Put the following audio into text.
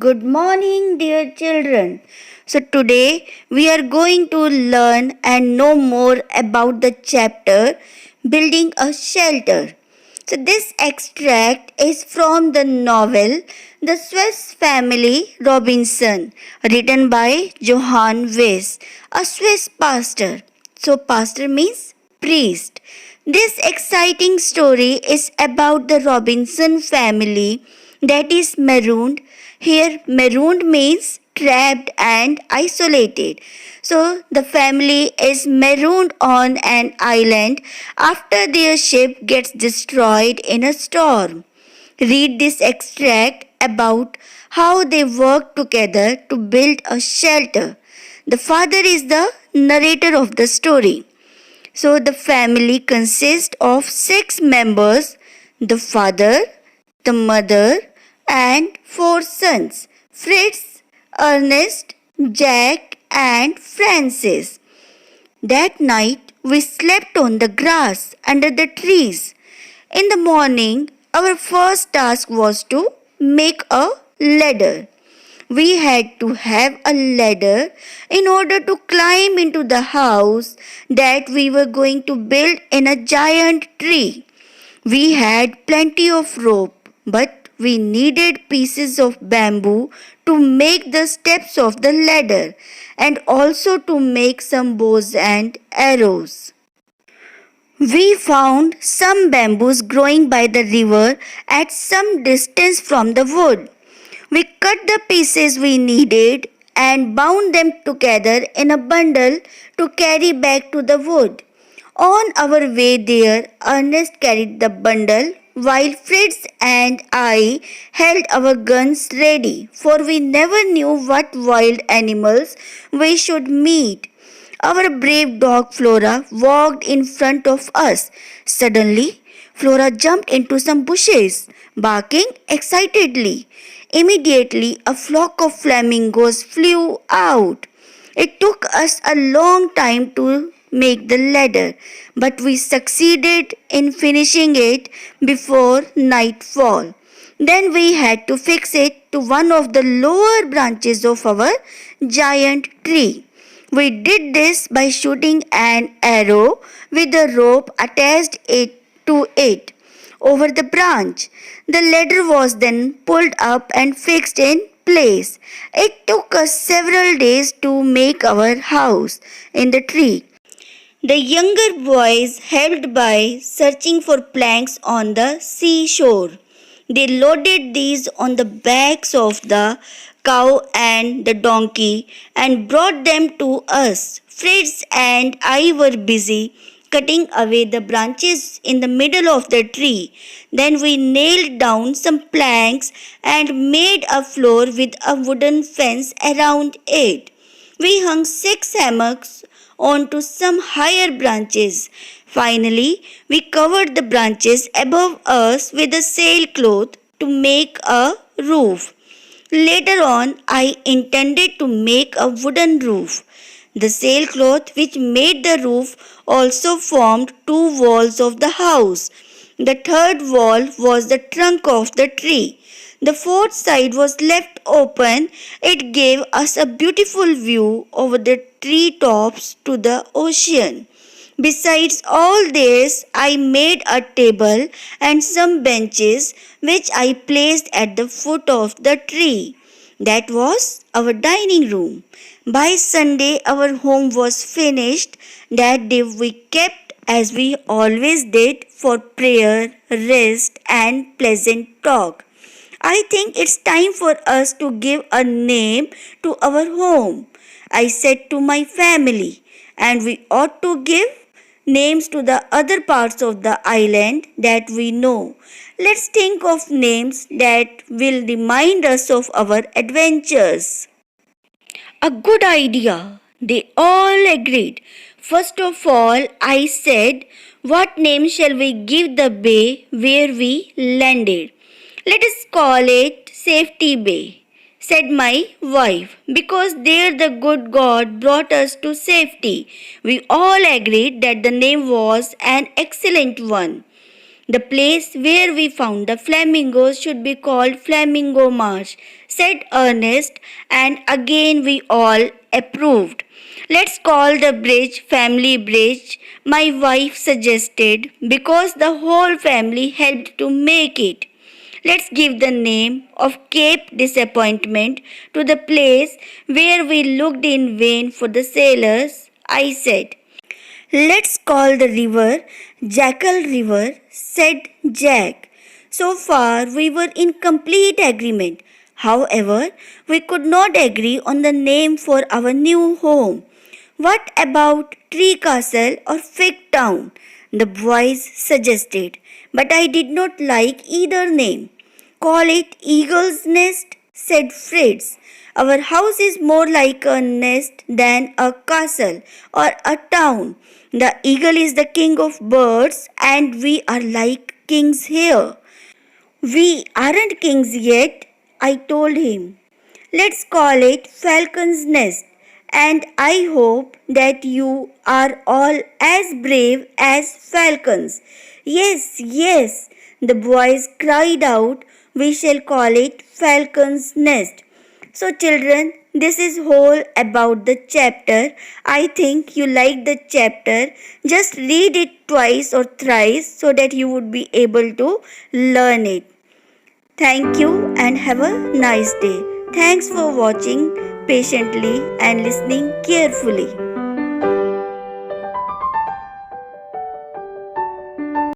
Good morning, dear children. So, today we are going to learn and know more about the chapter Building a Shelter. So, this extract is from the novel The Swiss Family Robinson, written by Johann Weiss, a Swiss pastor. So, pastor means priest. This exciting story is about the Robinson family that is marooned. Here, marooned means trapped and isolated. So, the family is marooned on an island after their ship gets destroyed in a storm. Read this extract about how they work together to build a shelter. The father is the narrator of the story. So the family consists of 6 members: the father, the mother, and 4 sons: Fritz, Ernest, Jack, and Francis. That night we slept on the grass under the trees. In the morning, our first task was to make a ladder. We had to have a ladder in order to climb into the house that we were going to build in a giant tree. We had plenty of rope, but we needed pieces of bamboo to make the steps of the ladder and also to make some bows and arrows. We found some bamboos growing by the river at some distance from the wood. We cut the pieces we needed and bound them together in a bundle to carry back to the wood. On our way there, Ernest carried the bundle while Fritz and I held our guns ready, for we never knew what wild animals we should meet. Our brave dog Flora walked in front of us. Suddenly, Flora jumped into some bushes, barking excitedly. Immediately, a flock of flamingos flew out. It took us a long time to make the ladder, but we succeeded in finishing it before nightfall. Then we had to fix it to one of the lower branches of our giant tree. We did this by shooting an arrow with a rope attached to it over the branch. The ladder was then pulled up and fixed in place. It took us several days to make our house in the tree. The younger boys helped by searching for planks on the seashore. They loaded these on the backs of the cow and the donkey and brought them to us. Fritz and I were busy cutting away the branches in the middle of the tree. Then we nailed down some planks and made a floor with a wooden fence around it. We hung 6 hammocks onto some higher branches. Finally, we covered the branches above us with a sailcloth to make a roof. Later on, I intended to make a wooden roof. The sailcloth which made the roof also formed 2 walls of the house. The third wall was the trunk of the tree. The fourth side was left open. It gave us a beautiful view over the tree tops to the ocean. Besides all this, I made a table and some benches which I placed at the foot of the tree. That was our dining room. By Sunday, our home was finished. That day we kept as we always did for prayer, rest, and pleasant talk. I think it's time for us to give a name to our home, I said to my family, and we ought to give names to the other parts of the island that we know. Let's think of names that will remind us of our adventures. A good idea, they all agreed. First of all, I said, what name shall we give the bay where we landed? Let us call it Safety Bay, said my wife, because there the good God brought us to safety. We all agreed that the name was an excellent one. The place where we found the flamingos should be called Flamingo Marsh, said Ernest, and again we all approved. Let's call the bridge Family Bridge, my wife suggested, because the whole family helped to make it. Let's give the name of Cape Disappointment to the place where we looked in vain for the sailors, I said. Let's call the river Jackal River, said Jack. So far, we were in complete agreement. However, we could not agree on the name for our new home. What about Tree Castle or Fig Town? The boys suggested, but I did not like either name. Call it Eagle's Nest, said Fritz. Our house is more like a nest than a castle or a town. The eagle is the king of birds, and we are like kings here. We aren't kings yet, I told him. Let's call it Falcon's Nest, and I hope that you are all as brave as falcons. Yes, yes, the boys cried out. We shall call it Falcon's Nest. So, children, this is whole about the chapter. I think you like the chapter. Just read it twice or thrice so that you would be able to learn it. Thank you and have a nice day. Thanks for watching patiently and listening carefully.